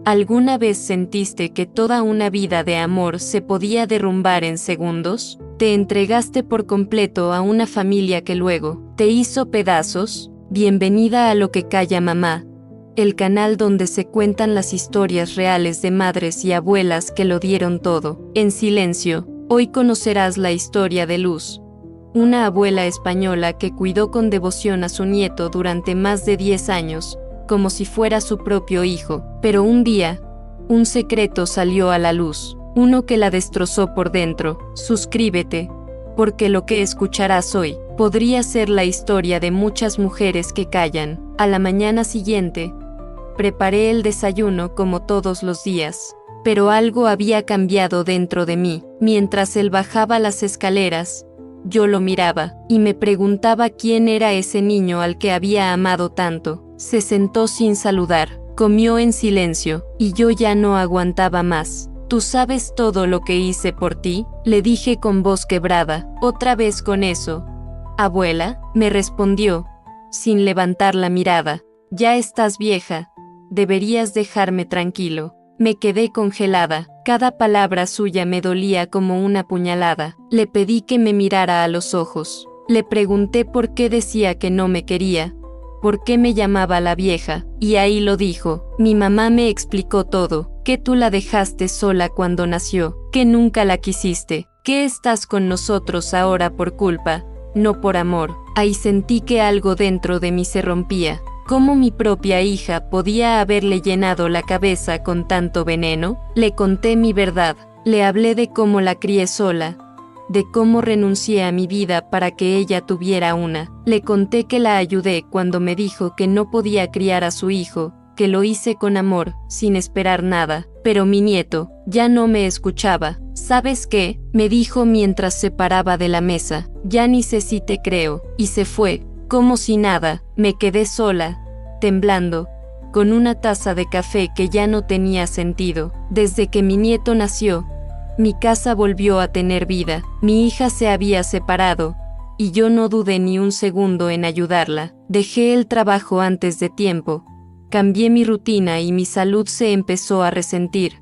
¿Alguna vez sentiste que toda una vida de amor se podía derrumbar en segundos? ¿Te entregaste por completo a una familia que luego te hizo pedazos? Bienvenida a Lo que calla mamá, el canal donde se cuentan las historias reales de madres y abuelas que lo dieron todo, en silencio. Hoy conocerás la historia de Luz, una abuela española que cuidó con devoción a su nieto durante más de 10 años, como si fuera su propio hijo. Pero un día, un secreto salió a la luz, uno que la destrozó por dentro. Suscríbete, porque lo que escucharás hoy podría ser la historia de muchas mujeres que callan. A la mañana siguiente, preparé el desayuno como todos los días, pero algo había cambiado dentro de mí. Mientras él bajaba las escaleras, yo lo miraba, y me preguntaba quién era ese niño al que había amado tanto. Se sentó sin saludar, comió en silencio, y yo ya no aguantaba más. ¿Tú sabes todo lo que hice por ti?, le dije con voz quebrada. ¿Otra vez con eso, abuela?, me respondió, sin levantar la mirada. Ya estás vieja, deberías dejarme tranquilo. Me quedé congelada, cada palabra suya me dolía como una puñalada. Le pedí que me mirara a los ojos. Le pregunté por qué decía que no me quería, por qué me llamaba la vieja, y ahí lo dijo. Mi mamá me explicó todo, que tú la dejaste sola cuando nació, que nunca la quisiste, que estás con nosotros ahora por culpa, no por amor. Ahí sentí que algo dentro de mí se rompía. ¿Cómo mi propia hija podía haberle llenado la cabeza con tanto veneno? Le conté mi verdad, le hablé de cómo la crié sola, de cómo renuncié a mi vida para que ella tuviera una. Le conté que la ayudé cuando me dijo que no podía criar a su hijo, que lo hice con amor, sin esperar nada. Pero mi nieto ya no me escuchaba. ¿Sabes qué?, me dijo mientras se paraba de la mesa. Ya ni sé si te creo. Y se fue, como si nada. Me quedé sola, temblando, con una taza de café que ya no tenía sentido. Desde que mi nieto nació, mi casa volvió a tener vida. Mi hija se había separado, y yo no dudé ni un segundo en ayudarla. Dejé el trabajo antes de tiempo, cambié mi rutina y mi salud se empezó a resentir.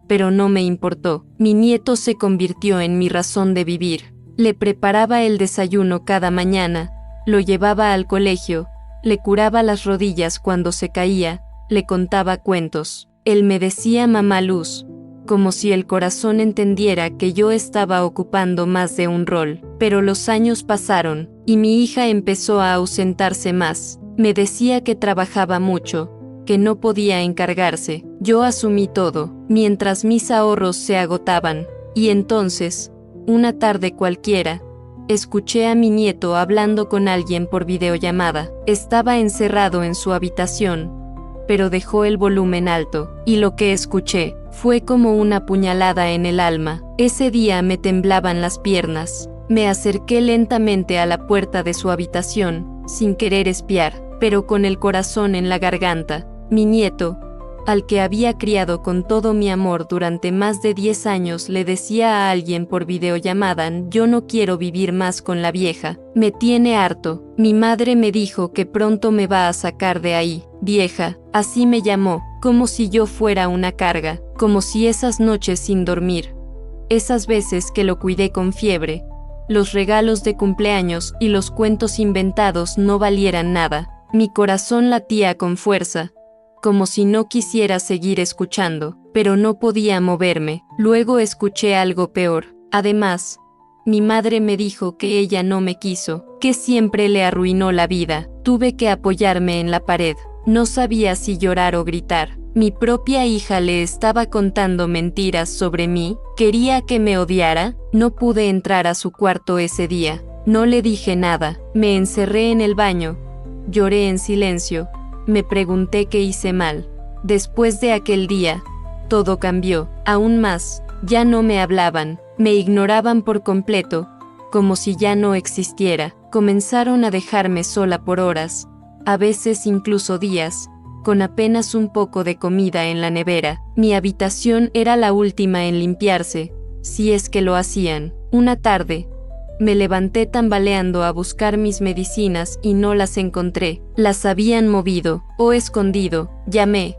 Pero no me importó. Mi nieto se convirtió en mi razón de vivir. Le preparaba el desayuno cada mañana, lo llevaba al colegio, le curaba las rodillas cuando se caía, le contaba cuentos. Él me decía mamá Luz, como si el corazón entendiera que yo estaba ocupando más de un rol. Pero los años pasaron, y mi hija empezó a ausentarse más. Me decía que trabajaba mucho, que no podía encargarse. Yo asumí todo, mientras mis ahorros se agotaban. Y entonces, una tarde cualquiera, escuché a mi nieto hablando con alguien por videollamada. Estaba encerrado en su habitación, pero dejó el volumen alto, y lo que escuché fue como una puñalada en el alma. Ese día me temblaban las piernas. Me acerqué lentamente a la puerta de su habitación, sin querer espiar, pero con el corazón en la garganta. Mi nieto, al que había criado con todo mi amor durante más de 10 años, le decía a alguien por videollamada: yo no quiero vivir más con la vieja, me tiene harto. Mi madre me dijo que pronto me va a sacar de ahí. Vieja, así me llamó, como si yo fuera una carga, como si esas noches sin dormir, esas veces que lo cuidé con fiebre, los regalos de cumpleaños y los cuentos inventados no valieran nada. Mi corazón latía con fuerza, como si no quisiera seguir escuchando, pero no podía moverme. Luego escuché algo peor. Además, mi madre me dijo que ella no me quiso, que siempre le arruinó la vida. Tuve que apoyarme en la pared. No sabía si llorar o gritar. Mi propia hija le estaba contando mentiras sobre mí. ¿Quería que me odiara? No pude entrar a su cuarto ese día. No le dije nada. Me encerré en el baño. Lloré en silencio. Me pregunté qué hice mal. Después de aquel día, todo cambió. Aún más, ya no me hablaban, me ignoraban por completo, como si ya no existiera. Comenzaron a dejarme sola por horas, a veces incluso días, con apenas un poco de comida en la nevera. Mi habitación era la última en limpiarse, si es que lo hacían. Una tarde, me levanté tambaleando a buscar mis medicinas y no las encontré. Las habían movido o escondido. Llamé,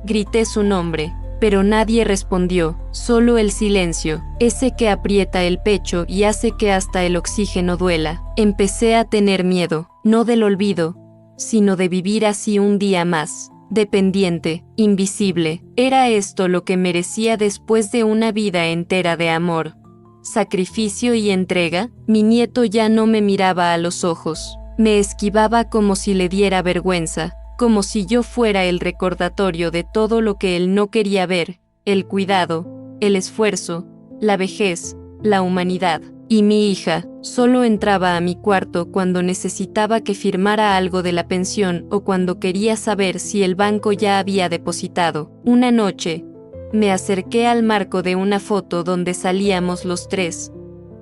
grité su nombre, pero nadie respondió, solo el silencio, ese que aprieta el pecho y hace que hasta el oxígeno duela. Empecé a tener miedo, no del olvido, sino de vivir así un día más, dependiente, invisible. ¿Era esto lo que merecía después de una vida entera de amor, sacrificio y entrega? Mi nieto ya no me miraba a los ojos, me esquivaba como si le diera vergüenza, como si yo fuera el recordatorio de todo lo que él no quería ver, el cuidado, el esfuerzo, la vejez, la humanidad. Y mi hija solo entraba a mi cuarto cuando necesitaba que firmara algo de la pensión o cuando quería saber si el banco ya había depositado. Una noche, me acerqué al marco de una foto donde salíamos los tres.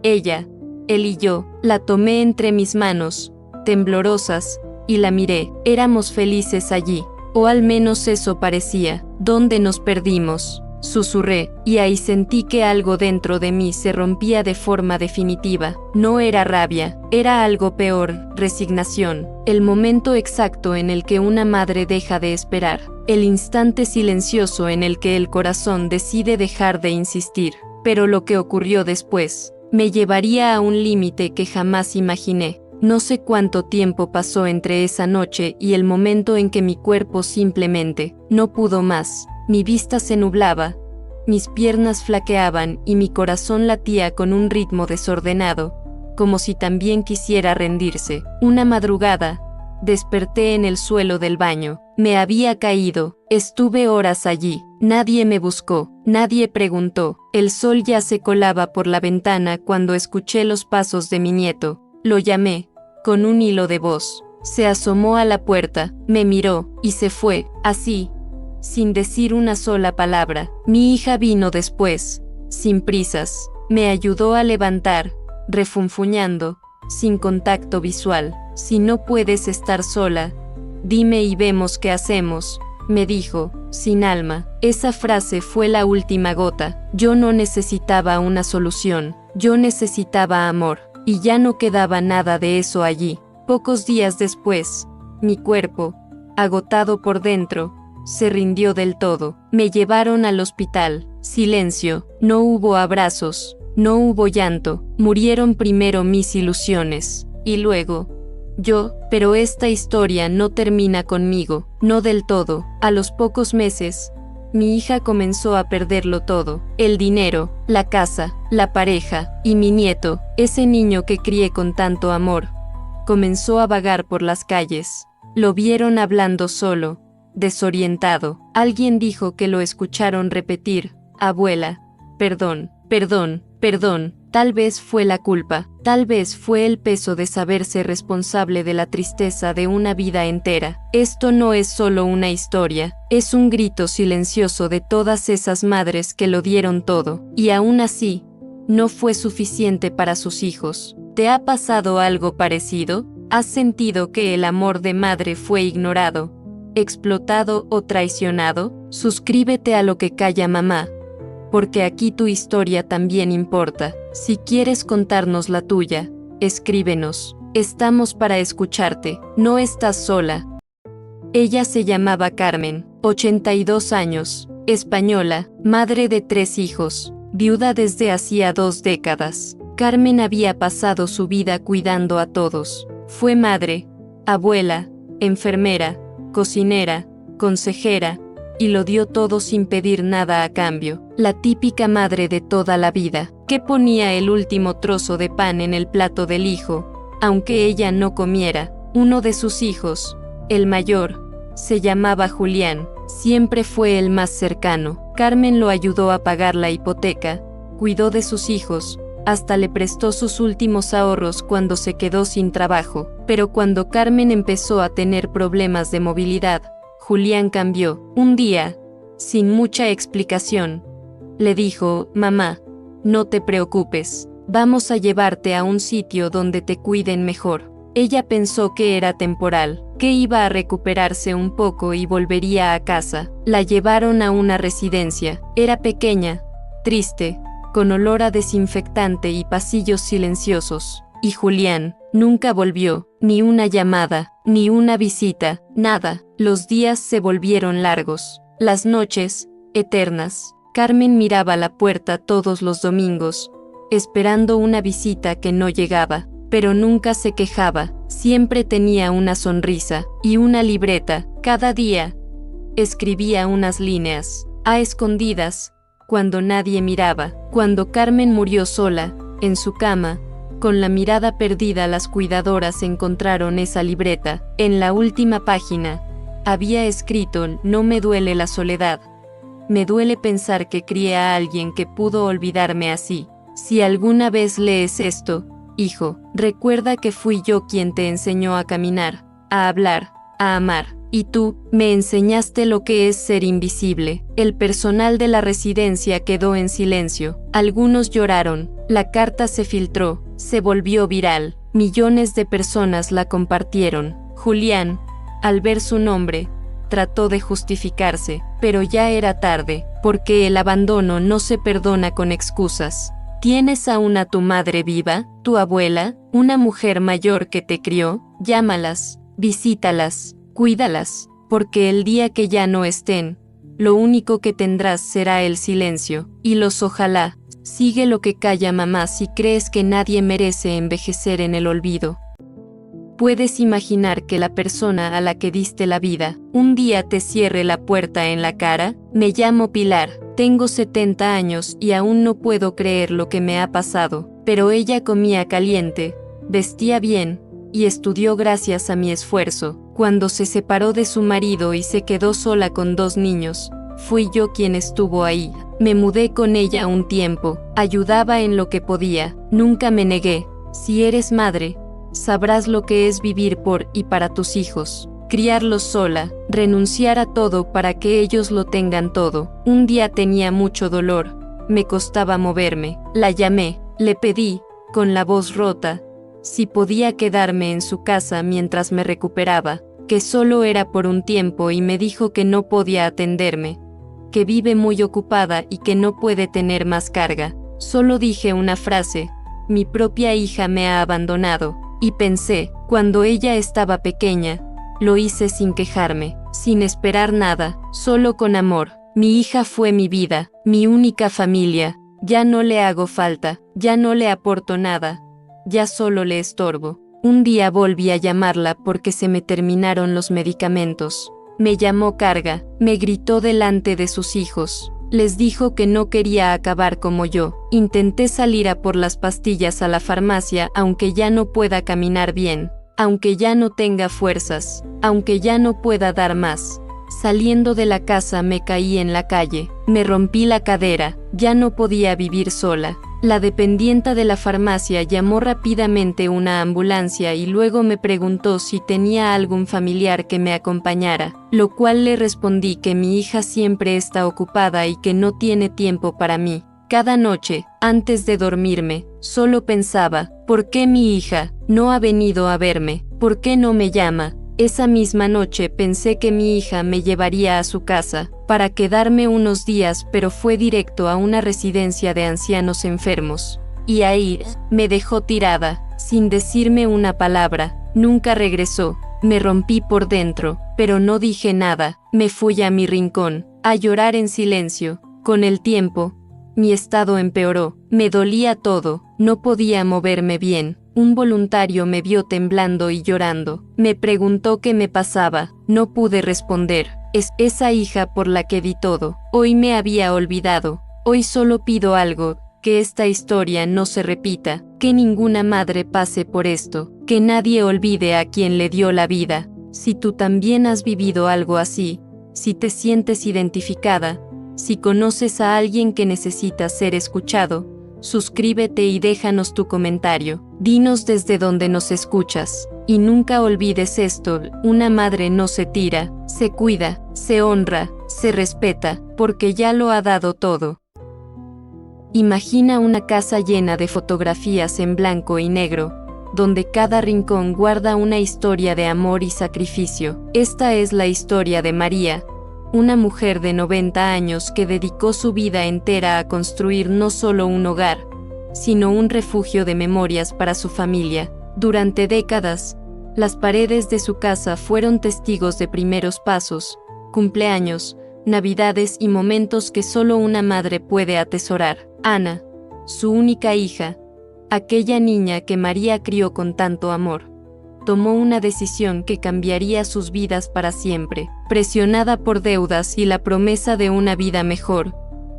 Ella, él y yo. La tomé entre mis manos, temblorosas, y la miré. Éramos felices allí, o al menos eso parecía. ¿Dónde nos perdimos?, susurré, y ahí sentí que algo dentro de mí se rompía de forma definitiva. No era rabia, era algo peor, resignación. El momento exacto en el que una madre deja de esperar. El instante silencioso en el que el corazón decide dejar de insistir. Pero lo que ocurrió después me llevaría a un límite que jamás imaginé. No sé cuánto tiempo pasó entre esa noche y el momento en que mi cuerpo simplemente no pudo más. Mi vista se nublaba, mis piernas flaqueaban y mi corazón latía con un ritmo desordenado, como si también quisiera rendirse. Una madrugada, desperté en el suelo del baño. Me había caído, estuve horas allí. Nadie me buscó, nadie preguntó. El sol ya se colaba por la ventana cuando escuché los pasos de mi nieto. Lo llamé, con un hilo de voz. Se asomó a la puerta, me miró, y se fue, así, sin decir una sola palabra. Mi hija vino después, sin prisas. Me ayudó a levantar, refunfuñando, sin contacto visual. Si no puedes estar sola, dime y vemos qué hacemos, me dijo, sin alma. Esa frase fue la última gota. Yo no necesitaba una solución, yo necesitaba amor. Y ya no quedaba nada de eso allí. Pocos días después, mi cuerpo, agotado por dentro, se rindió del todo. Me llevaron al hospital. Silencio, no hubo abrazos, no hubo llanto. Murieron primero mis ilusiones, y luego yo. Pero esta historia no termina conmigo, no del todo. A los pocos meses, mi hija comenzó a perderlo todo: el dinero, la casa, la pareja, y mi nieto, ese niño que crié con tanto amor, comenzó a vagar por las calles. Lo vieron hablando solo, desorientado. Alguien dijo que lo escucharon repetir: abuela, perdón, perdón, perdón. Tal vez fue la culpa, tal vez fue el peso de saberse responsable de la tristeza de una vida entera. Esto no es solo una historia, es un grito silencioso de todas esas madres que lo dieron todo, y aún así, no fue suficiente para sus hijos. ¿Te ha pasado algo parecido? ¿Has sentido que el amor de madre fue ignorado, explotado o traicionado? Suscríbete a Lo que calla mamá, porque aquí tu historia también importa. Si quieres contarnos la tuya, escríbenos. Estamos para escucharte. No estás sola. Ella se llamaba Carmen, 82 años, española, madre de 3 hijos, viuda desde hacía 2 décadas. Carmen había pasado su vida cuidando a todos. Fue madre, abuela, enfermera, cocinera, consejera, y lo dio todo sin pedir nada a cambio. La típica madre de toda la vida, que ponía el último trozo de pan en el plato del hijo, aunque ella no comiera. Uno de sus hijos, el mayor, se llamaba Julián. Siempre fue el más cercano. Carmen lo ayudó a pagar la hipoteca, cuidó de sus hijos, hasta le prestó sus últimos ahorros cuando se quedó sin trabajo. Pero cuando Carmen empezó a tener problemas de movilidad, Julián cambió. Un día, sin mucha explicación, le dijo: mamá, no te preocupes, vamos a llevarte a un sitio donde te cuiden mejor. Ella pensó que era temporal, que iba a recuperarse un poco y volvería a casa. La llevaron a una residencia. Era pequeña, triste, con olor a desinfectante y pasillos silenciosos. Y Julián nunca volvió, ni una llamada, ni una visita, nada. Los días se volvieron largos. Las noches, eternas. Carmen miraba la puerta todos los domingos, esperando una visita que no llegaba, pero nunca se quejaba, siempre tenía una sonrisa y una libreta. Cada día escribía unas líneas, a escondidas, cuando nadie miraba. Cuando Carmen murió sola, en su cama, con la mirada perdida, las cuidadoras encontraron esa libreta. En la última página había escrito: no me duele la soledad. Me duele pensar que crié a alguien que pudo olvidarme así. Si alguna vez lees esto, hijo, recuerda que fui yo quien te enseñó a caminar, a hablar, a amar. Y tú, me enseñaste lo que es ser invisible. El personal de la residencia quedó en silencio. Algunos lloraron. La carta se filtró, se volvió viral. Millones de personas la compartieron. Julián, al ver su nombre, trató de justificarse, pero ya era tarde, porque el abandono no se perdona con excusas. ¿Tienes aún a tu madre viva, tu abuela, una mujer mayor que te crió? Llámalas, visítalas, cuídalas, porque el día que ya no estén, lo único que tendrás será el silencio, y los ojalá. Sigue lo que calla mamá si crees que nadie merece envejecer en el olvido. Puedes imaginar que la persona a la que diste la vida, un día te cierre la puerta en la cara. Me llamo Pilar, tengo 70 años y aún no puedo creer lo que me ha pasado, pero ella comía caliente, vestía bien, y estudió gracias a mi esfuerzo. Cuando se separó de su marido y se quedó sola con 2 niños, fui yo quien estuvo ahí. Me mudé con ella un tiempo, ayudaba en lo que podía, nunca me negué. Si eres madre, sabrás lo que es vivir por y para tus hijos, criarlos sola, renunciar a todo para que ellos lo tengan todo. Un día tenía mucho dolor, me costaba moverme, la llamé, le pedí, con la voz rota, si podía quedarme en su casa mientras me recuperaba, que solo era por un tiempo, y me dijo que no podía atenderme, que vive muy ocupada y que no puede tener más carga. Solo dije una frase: mi propia hija me ha abandonado. Y pensé, cuando ella estaba pequeña, lo hice sin quejarme, sin esperar nada, solo con amor. Mi hija fue mi vida, mi única familia. Ya no le hago falta, ya no le aporto nada, ya solo le estorbo. Un día volví a llamarla porque se me terminaron los medicamentos. Me llamó Carga, me gritó delante de sus hijos. Les dijo que no quería acabar como yo. Intenté salir a por las pastillas a la farmacia, aunque ya no pueda caminar bien, aunque ya no tenga fuerzas, aunque ya no pueda dar más. Saliendo de la casa me caí en la calle, me rompí la cadera, ya no podía vivir sola. La dependienta de la farmacia llamó rápidamente una ambulancia y luego me preguntó si tenía algún familiar que me acompañara, lo cual le respondí que mi hija siempre está ocupada y que no tiene tiempo para mí. Cada noche, antes de dormirme, solo pensaba: ¿por qué mi hija no ha venido a verme? ¿Por qué no me llama? Esa misma noche pensé que mi hija me llevaría a su casa para quedarme unos días, pero fue directo a una residencia de ancianos enfermos. Y ahí me dejó tirada, sin decirme una palabra. Nunca regresó. Me rompí por dentro, pero no dije nada. Me fui a mi rincón, a llorar en silencio. Con el tiempo, mi estado empeoró. Me dolía todo, no podía moverme bien. Un voluntario me vio temblando y llorando. Me preguntó qué me pasaba. No pude responder. Es esa hija por la que di todo. Hoy me había olvidado. Hoy solo pido algo: que esta historia no se repita, que ninguna madre pase por esto, que nadie olvide a quien le dio la vida. Si tú también has vivido algo así, si te sientes identificada, si conoces a alguien que necesita ser escuchado, suscríbete y déjanos tu comentario. Dinos desde dónde nos escuchas. Y nunca olvides esto: una madre no se tira, se cuida, se honra, se respeta, porque ya lo ha dado todo. Imagina una casa llena de fotografías en blanco y negro, donde cada rincón guarda una historia de amor y sacrificio. Esta es la historia de María, una mujer de 90 años que dedicó su vida entera a construir no solo un hogar, sino un refugio de memorias para su familia. Durante décadas, las paredes de su casa fueron testigos de primeros pasos, cumpleaños, navidades y momentos que solo una madre puede atesorar. Ana, su única hija, aquella niña que María crió con tanto amor, tomó una decisión que cambiaría sus vidas para siempre. Presionada por deudas y la promesa de una vida mejor,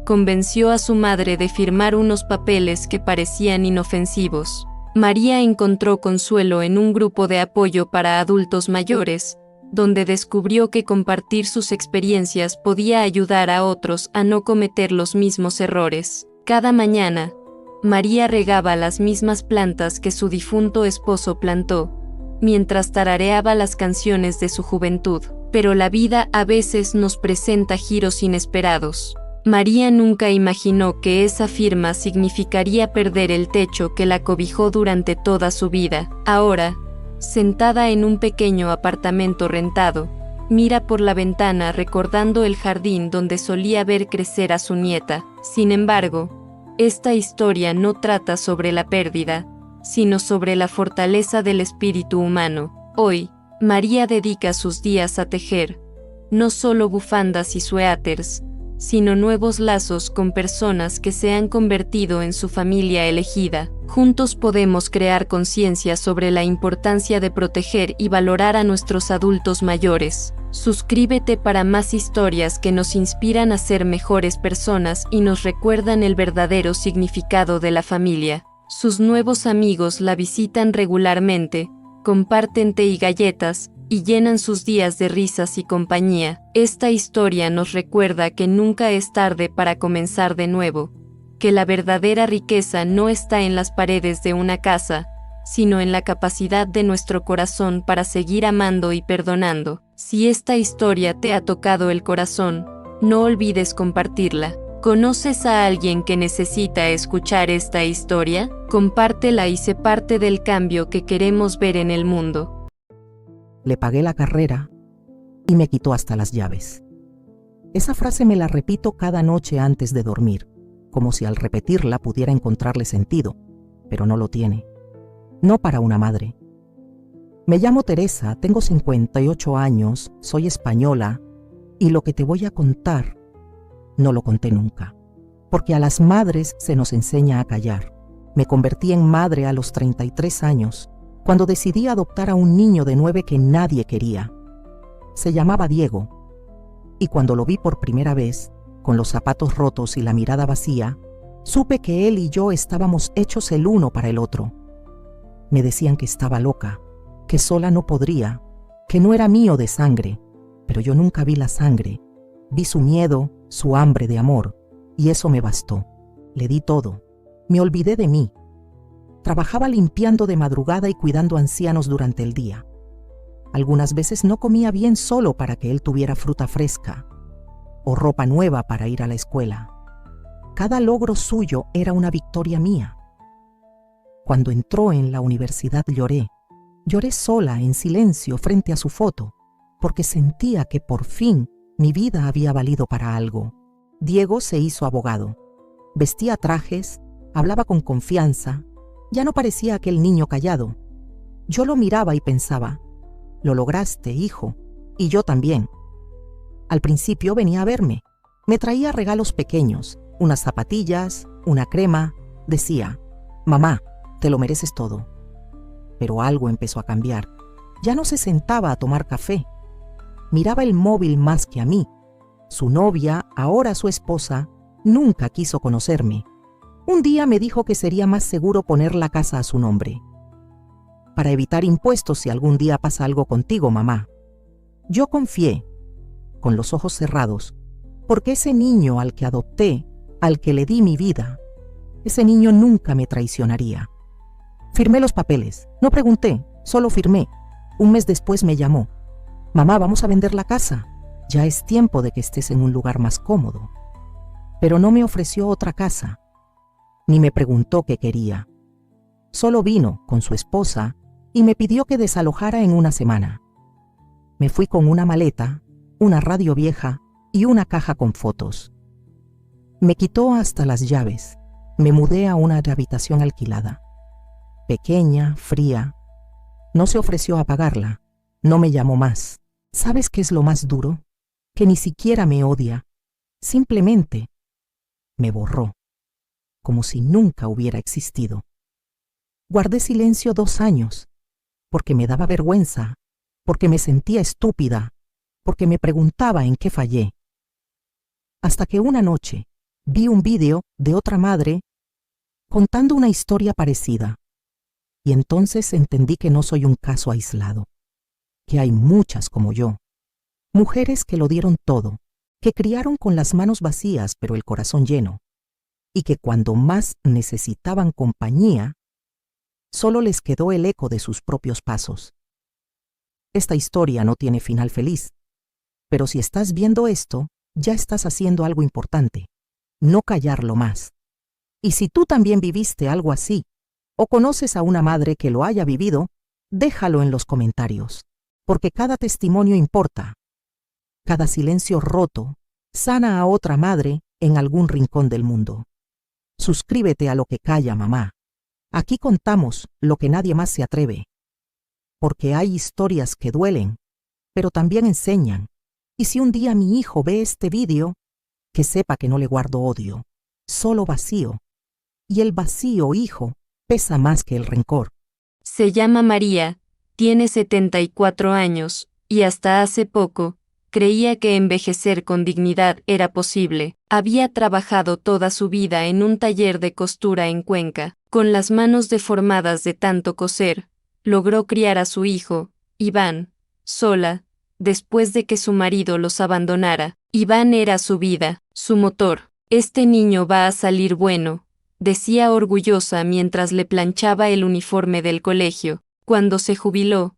convenció a su madre de firmar unos papeles que parecían inofensivos. María encontró consuelo en un grupo de apoyo para adultos mayores, donde descubrió que compartir sus experiencias podía ayudar a otros a no cometer los mismos errores. Cada mañana, María regaba las mismas plantas que su difunto esposo plantó, mientras tarareaba las canciones de su juventud. Pero la vida a veces nos presenta giros inesperados. María nunca imaginó que esa firma significaría perder el techo que la cobijó durante toda su vida. Ahora, sentada en un pequeño apartamento rentado, mira por la ventana recordando el jardín donde solía ver crecer a su nieta. Sin embargo, esta historia no trata sobre la pérdida, sino sobre la fortaleza del espíritu humano. Hoy, María dedica sus días a tejer, no solo bufandas y suéteres, sino nuevos lazos con personas que se han convertido en su familia elegida. Juntos podemos crear conciencia sobre la importancia de proteger y valorar a nuestros adultos mayores. Suscríbete para más historias que nos inspiran a ser mejores personas y nos recuerdan el verdadero significado de la familia. Sus nuevos amigos la visitan regularmente, comparten té y galletas, y llenan sus días de risas y compañía. Esta historia nos recuerda que nunca es tarde para comenzar de nuevo, que la verdadera riqueza no está en las paredes de una casa, sino en la capacidad de nuestro corazón para seguir amando y perdonando. Si esta historia te ha tocado el corazón, no olvides compartirla. ¿Conoces a alguien que necesita escuchar esta historia? Compártela y sé parte del cambio que queremos ver en el mundo. Le pagué la carrera y me quitó hasta las llaves. Esa frase me la repito cada noche antes de dormir, como si al repetirla pudiera encontrarle sentido, pero no lo tiene. No para una madre. Me llamo Teresa, tengo 58 años, soy española, y lo que te voy a contar no lo conté nunca, porque a las madres se nos enseña a callar. Me convertí en madre a los 33 años, cuando decidí adoptar a un niño de 9 que nadie quería. Se llamaba Diego, y cuando lo vi por primera vez, con los zapatos rotos y la mirada vacía, supe que él y yo estábamos hechos el uno para el otro. Me decían que estaba loca, que sola no podría, que no era mío de sangre, pero yo nunca vi la sangre. Vi su miedo, su hambre de amor, y eso me bastó. Le di todo. Me olvidé de mí. Trabajaba limpiando de madrugada y cuidando ancianos durante el día. Algunas veces no comía bien solo para que él tuviera fruta fresca o ropa nueva para ir a la escuela. Cada logro suyo era una victoria mía. Cuando entró en la universidad lloré. Lloré sola, en silencio, frente a su foto, porque sentía que por fin mi vida había valido para algo. Diego se hizo abogado. Vestía trajes, hablaba con confianza. Ya no parecía aquel niño callado. Yo lo miraba y pensaba, lo lograste, hijo, y yo también. Al principio venía a verme. Me traía regalos pequeños, unas zapatillas, una crema. Decía, mamá, te lo mereces todo. Pero algo empezó a cambiar. Ya no se sentaba a tomar café. Miraba el móvil más que a mí. Su novia, ahora su esposa, nunca quiso conocerme. Un día me dijo que sería más seguro poner la casa a su nombre. Para evitar impuestos si algún día pasa algo contigo, mamá. Yo confié, con los ojos cerrados, porque ese niño al que adopté, al que le di mi vida, ese niño nunca me traicionaría. Firmé los papeles, no pregunté, solo firmé. Un mes después me llamó. Mamá, vamos a vender la casa. Ya es tiempo de que estés en un lugar más cómodo. Pero no me ofreció otra casa, ni me preguntó qué quería. Solo vino con su esposa y me pidió que desalojara en una semana. Me fui con una maleta, una radio vieja y una caja con fotos. Me quitó hasta las llaves. Me mudé a una habitación alquilada. Pequeña, fría. No se ofreció a pagarla. No me llamó más. ¿Sabes qué es lo más duro? que ni siquiera me odia, simplemente me borró, como si nunca hubiera existido. Guardé silencio 2 años, porque me daba vergüenza, porque me sentía estúpida, porque me preguntaba en qué fallé. Hasta que una noche vi un vídeo de otra madre contando una historia parecida, y entonces entendí que no soy un caso aislado, que hay muchas como yo, mujeres que lo dieron todo, que criaron con las manos vacías pero el corazón lleno, y que cuando más necesitaban compañía, solo les quedó el eco de sus propios pasos. Esta historia no tiene final feliz, pero si estás viendo esto, ya estás haciendo algo importante, no callarlo más. Y si tú también viviste algo así, o conoces a una madre que lo haya vivido, déjalo en los comentarios, porque cada testimonio importa. Cada silencio roto sana a otra madre en algún rincón del mundo. Suscríbete a Lo que calla mamá. Aquí contamos lo que nadie más se atreve, porque hay historias que duelen, pero también enseñan. Y si un día mi hijo ve este vídeo, que sepa que no le guardo odio, solo vacío. Y el vacío, hijo, pesa más que el rencor. Se llama María, tiene 74 años, y hasta hace poco, creía que envejecer con dignidad era posible. Había trabajado toda su vida en un taller de costura en Cuenca. Con las manos deformadas de tanto coser, logró criar a su hijo, Iván, sola, después de que su marido los abandonara. Iván era su vida, su motor. Este niño va a salir bueno, decía orgullosa mientras le planchaba el uniforme del colegio. Cuando se jubiló,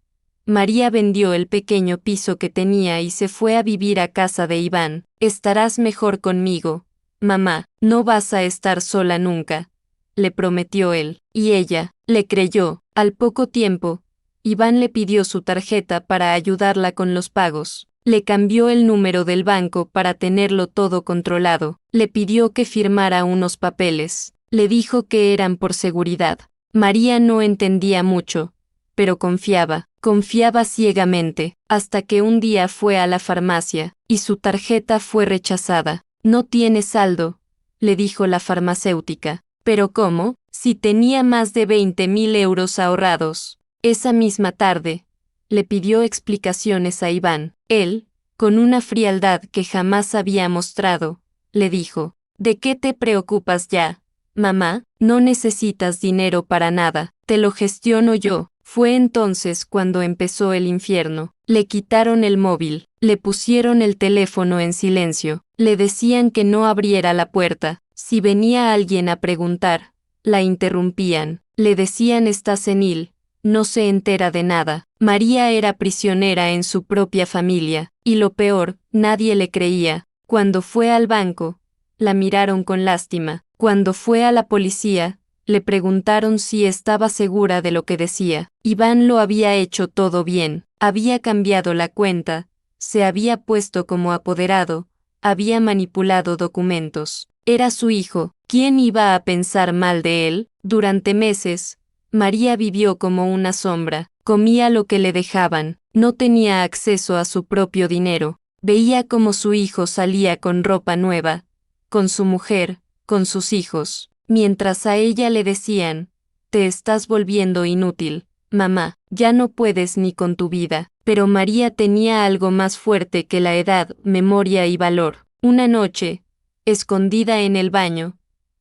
María vendió el pequeño piso que tenía y se fue a vivir a casa de Iván. Estarás mejor conmigo, mamá, no vas a estar sola nunca, le prometió él, y ella le creyó. Al poco tiempo, Iván le pidió su tarjeta para ayudarla con los pagos. Le cambió el número del banco para tenerlo todo controlado. Le pidió que firmara unos papeles. Le dijo que eran por seguridad. María no entendía mucho, pero confiaba ciegamente, hasta que un día fue a la farmacia, y su tarjeta fue rechazada. No tiene saldo, le dijo la farmacéutica. ¿Pero cómo? Si tenía más de 20.000 euros ahorrados. Esa misma tarde, le pidió explicaciones a Iván. Él, con una frialdad que jamás había mostrado, le dijo: ¿De qué te preocupas ya, mamá? No necesitas dinero para nada, te lo gestiono yo. Fue entonces cuando empezó el infierno. Le quitaron el móvil, le pusieron el teléfono en silencio, le decían que no abriera la puerta. Si venía alguien a preguntar, la interrumpían, le decían está senil, no se entera de nada. María era prisionera en su propia familia, y lo peor, nadie le creía. Cuando fue al banco, la miraron con lástima. Cuando fue a la policía, le preguntaron si estaba segura de lo que decía. Iván lo había hecho todo bien, había cambiado la cuenta, se había puesto como apoderado, había manipulado documentos. Era su hijo, ¿quién iba a pensar mal de él? Durante meses, María vivió como una sombra, comía lo que le dejaban, no tenía acceso a su propio dinero, veía como su hijo salía con ropa nueva, con su mujer, con sus hijos, mientras a ella le decían: te estás volviendo inútil, mamá, ya no puedes ni con tu vida. Pero María tenía algo más fuerte que la edad, memoria y valor. Una noche, escondida en el baño,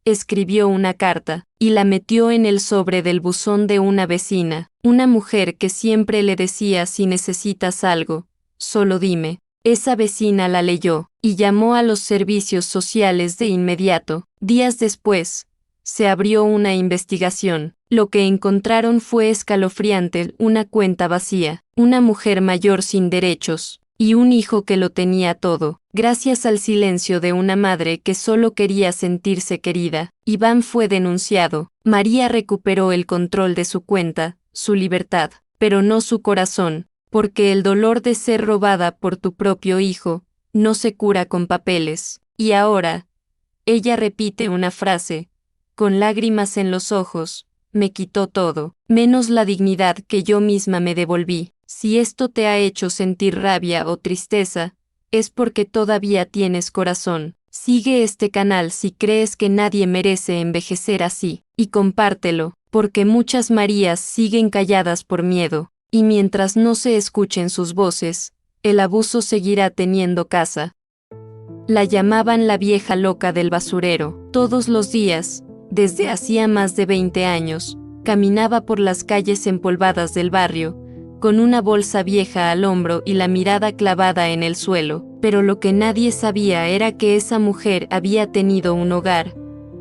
escribió una carta, y la metió en el sobre del buzón de una vecina, una mujer que siempre le decía: si necesitas algo, solo dime. Esa vecina la leyó, y llamó a los servicios sociales de inmediato. Días después, se abrió una investigación. Lo que encontraron fue escalofriante: una cuenta vacía, una mujer mayor sin derechos, y un hijo que lo tenía todo. Gracias al silencio de una madre que solo quería sentirse querida, Iván fue denunciado. María recuperó el control de su cuenta, su libertad, pero no su corazón, porque el dolor de ser robada por tu propio hijo no se cura con papeles. Y ahora, ella repite una frase, con lágrimas en los ojos: me quitó todo, menos la dignidad que yo misma me devolví. Si esto te ha hecho sentir rabia o tristeza, es porque todavía tienes corazón. Sigue este canal si crees que nadie merece envejecer así, y compártelo, porque muchas Marías siguen calladas por miedo, y mientras no se escuchen sus voces, el abuso seguirá teniendo casa. La llamaban la vieja loca del basurero. Todos los días, desde hacía más de 20 años, caminaba por las calles empolvadas del barrio, con una bolsa vieja al hombro y la mirada clavada en el suelo, pero lo que nadie sabía era que esa mujer había tenido un hogar,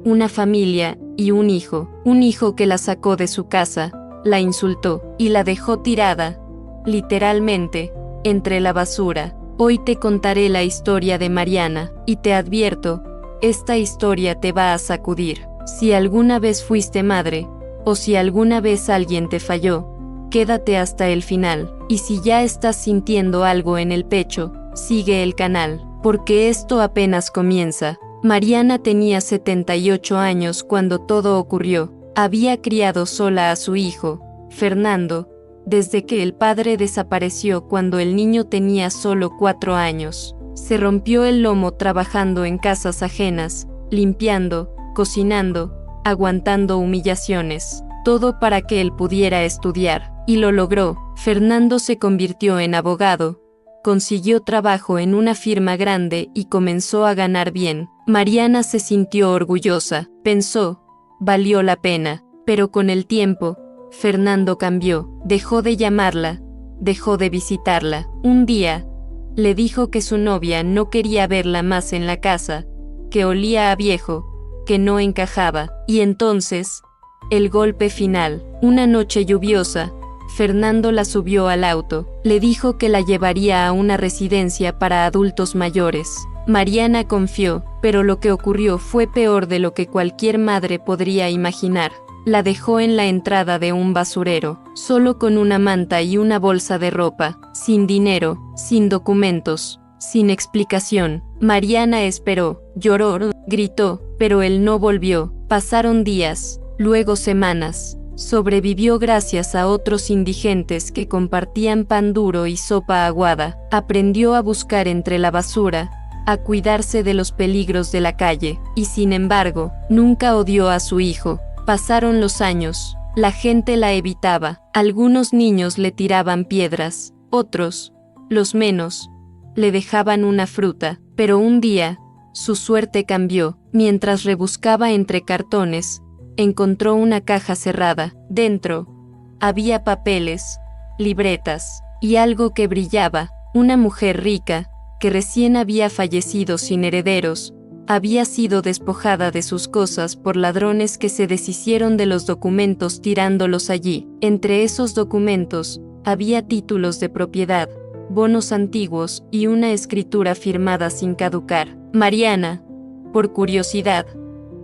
una familia y un hijo que la sacó de su casa, la insultó y la dejó tirada, literalmente, entre la basura. Hoy te contaré la historia de Mariana, y te advierto, esta historia te va a sacudir. Si alguna vez fuiste madre, o si alguna vez alguien te falló, quédate hasta el final, y si ya estás sintiendo algo en el pecho, sigue el canal, porque esto apenas comienza. Mariana tenía 78 años cuando todo ocurrió. Había criado sola a su hijo, Fernando, desde que el padre desapareció cuando el niño tenía solo 4 años. Se rompió el lomo trabajando en casas ajenas, limpiando, cocinando, aguantando humillaciones, todo para que él pudiera estudiar, y lo logró. Fernando se convirtió en abogado, consiguió trabajo en una firma grande y comenzó a ganar bien. Mariana se sintió orgullosa, pensó, valió la pena, pero con el tiempo, Fernando cambió, dejó de llamarla, dejó de visitarla. Un día, le dijo que su novia no quería verla más en la casa, que olía a viejo, que no encajaba, y entonces, el golpe final. Una noche lluviosa, Fernando la subió al auto, le dijo que la llevaría a una residencia para adultos mayores. Mariana confió, pero lo que ocurrió fue peor de lo que cualquier madre podría imaginar. La dejó en la entrada de un basurero, solo con una manta y una bolsa de ropa, sin dinero, sin documentos, sin explicación. Mariana esperó, lloró, gritó, pero él no volvió. Pasaron días, luego semanas. Sobrevivió gracias a otros indigentes que compartían pan duro y sopa aguada. Aprendió a buscar entre la basura, a cuidarse de los peligros de la calle, y sin embargo, nunca odió a su hijo. Pasaron los años, la gente la evitaba, algunos niños le tiraban piedras, otros, los menos, le dejaban una fruta, pero un día, su suerte cambió. Mientras rebuscaba entre cartones, encontró una caja cerrada. Dentro, había papeles, libretas, y algo que brillaba. Una mujer rica, que recién había fallecido sin herederos, había sido despojada de sus cosas por ladrones que se deshicieron de los documentos tirándolos allí. Entre esos documentos, había títulos de propiedad, bonos antiguos y una escritura firmada sin caducar. Mariana, por curiosidad,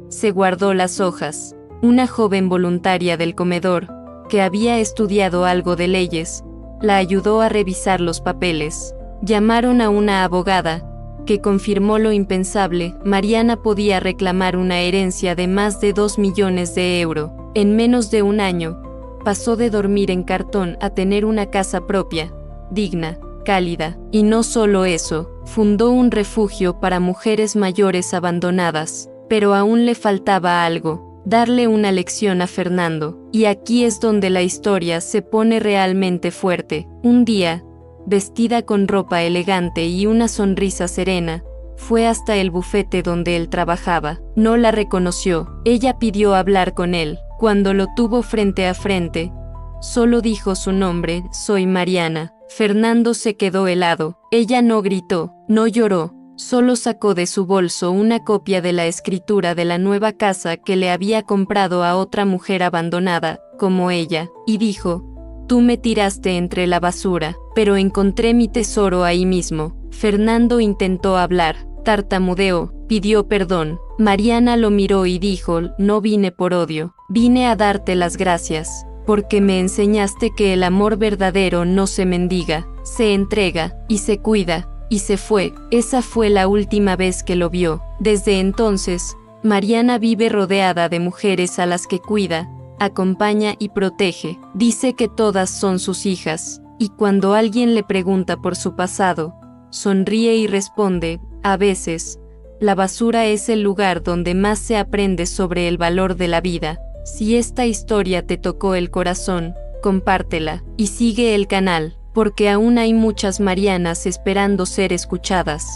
se guardó las hojas. Una joven voluntaria del comedor, que había estudiado algo de leyes, la ayudó a revisar los papeles. Llamaron a una abogada, que confirmó lo impensable. Mariana podía reclamar una herencia de más de 2 millones de euros. En menos de un año, pasó de dormir en cartón a tener una casa propia, digna, cálida. Y no solo eso, fundó un refugio para mujeres mayores abandonadas. Pero aún le faltaba algo: darle una lección a Fernando. Y aquí es donde la historia se pone realmente fuerte. Un día, vestida con ropa elegante y una sonrisa serena, fue hasta el bufete donde él trabajaba. No la reconoció. Ella pidió hablar con él. Cuando lo tuvo frente a frente, solo dijo su nombre: soy Mariana. Fernando se quedó helado. Ella no gritó, no lloró, solo sacó de su bolso una copia de la escritura de la nueva casa que le había comprado a otra mujer abandonada, como ella, y dijo: tú me tiraste entre la basura, pero encontré mi tesoro ahí mismo. Fernando intentó hablar, tartamudeó, pidió perdón. Mariana lo miró y dijo: no vine por odio, vine a darte las gracias, porque me enseñaste que el amor verdadero no se mendiga, se entrega, y se cuida. Y se fue. Esa fue la última vez que lo vio. Desde entonces, Mariana vive rodeada de mujeres a las que cuida, acompaña y protege. Dice que todas son sus hijas, y cuando alguien le pregunta por su pasado, sonríe y responde, a veces, la basura es el lugar donde más se aprende sobre el valor de la vida. Si esta historia te tocó el corazón, compártela y sigue el canal, porque aún hay muchas Marianas esperando ser escuchadas.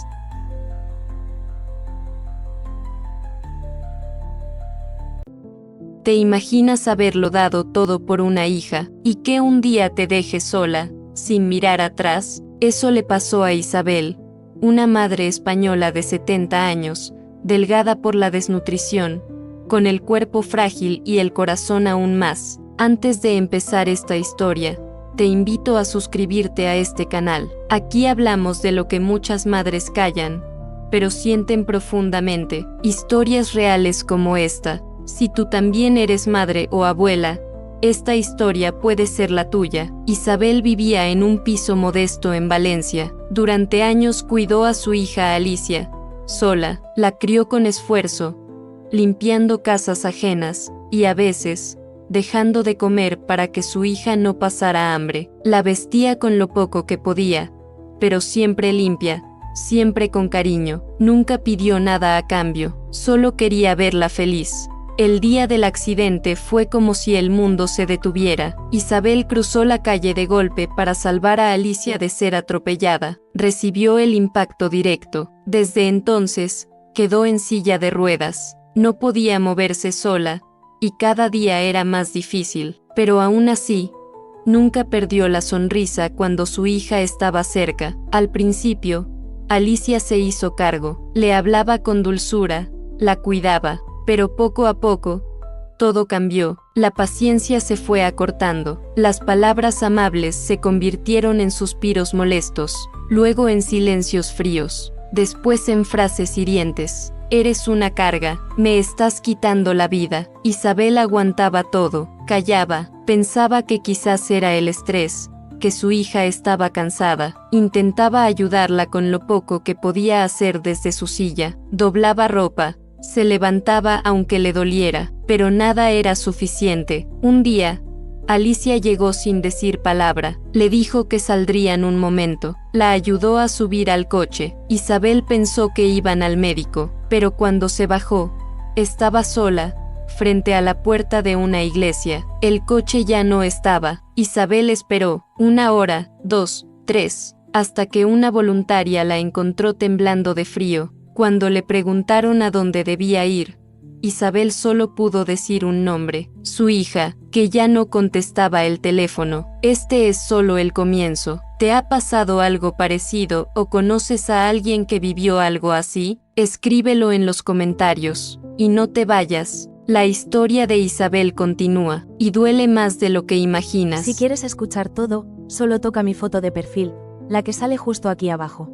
¿Te imaginas haberlo dado todo por una hija, y que un día te deje sola, sin mirar atrás? Eso le pasó a Isabel, una madre española de 70 años, delgada por la desnutrición, con el cuerpo frágil y el corazón aún más. Antes de empezar esta historia, te invito a suscribirte a este canal. Aquí hablamos de lo que muchas madres callan, pero sienten profundamente, historias reales como esta. Si tú también eres madre o abuela, esta historia puede ser la tuya. Isabel vivía en un piso modesto en Valencia. Durante años cuidó a su hija Alicia, sola, la crió con esfuerzo, limpiando casas ajenas, y a veces, dejando de comer para que su hija no pasara hambre. La vestía con lo poco que podía, pero siempre limpia, siempre con cariño. Nunca pidió nada a cambio, solo quería verla feliz. El día del accidente fue como si el mundo se detuviera. Isabel cruzó la calle de golpe para salvar a Alicia de ser atropellada. Recibió el impacto directo. Desde entonces, quedó en silla de ruedas. No podía moverse sola, y cada día era más difícil. Pero aún así, nunca perdió la sonrisa cuando su hija estaba cerca. Al principio, Alicia se hizo cargo. Le hablaba con dulzura, la cuidaba. Pero poco a poco, todo cambió. La paciencia se fue acortando. Las palabras amables se convirtieron en suspiros molestos, luego en silencios fríos, después en frases hirientes. Eres una carga, me estás quitando la vida. Isabel aguantaba todo, callaba, pensaba que quizás era el estrés, que su hija estaba cansada. Intentaba ayudarla con lo poco que podía hacer desde su silla. Doblaba ropa, se levantaba aunque le doliera, pero nada era suficiente. Un día, Alicia llegó sin decir palabra. Le dijo que saldrían un momento. La ayudó a subir al coche. Isabel pensó que iban al médico, pero cuando se bajó, estaba sola, frente a la puerta de una iglesia. El coche ya no estaba. Isabel esperó, 1 hora, 2, 3, hasta que una voluntaria la encontró temblando de frío. Cuando le preguntaron a dónde debía ir, Isabel solo pudo decir un nombre, su hija, que ya no contestaba el teléfono. Este es solo el comienzo. ¿Te ha pasado algo parecido o conoces a alguien que vivió algo así? Escríbelo en los comentarios. Y no te vayas. La historia de Isabel continúa, y duele más de lo que imaginas. Si quieres escuchar todo, solo toca mi foto de perfil, la que sale justo aquí abajo.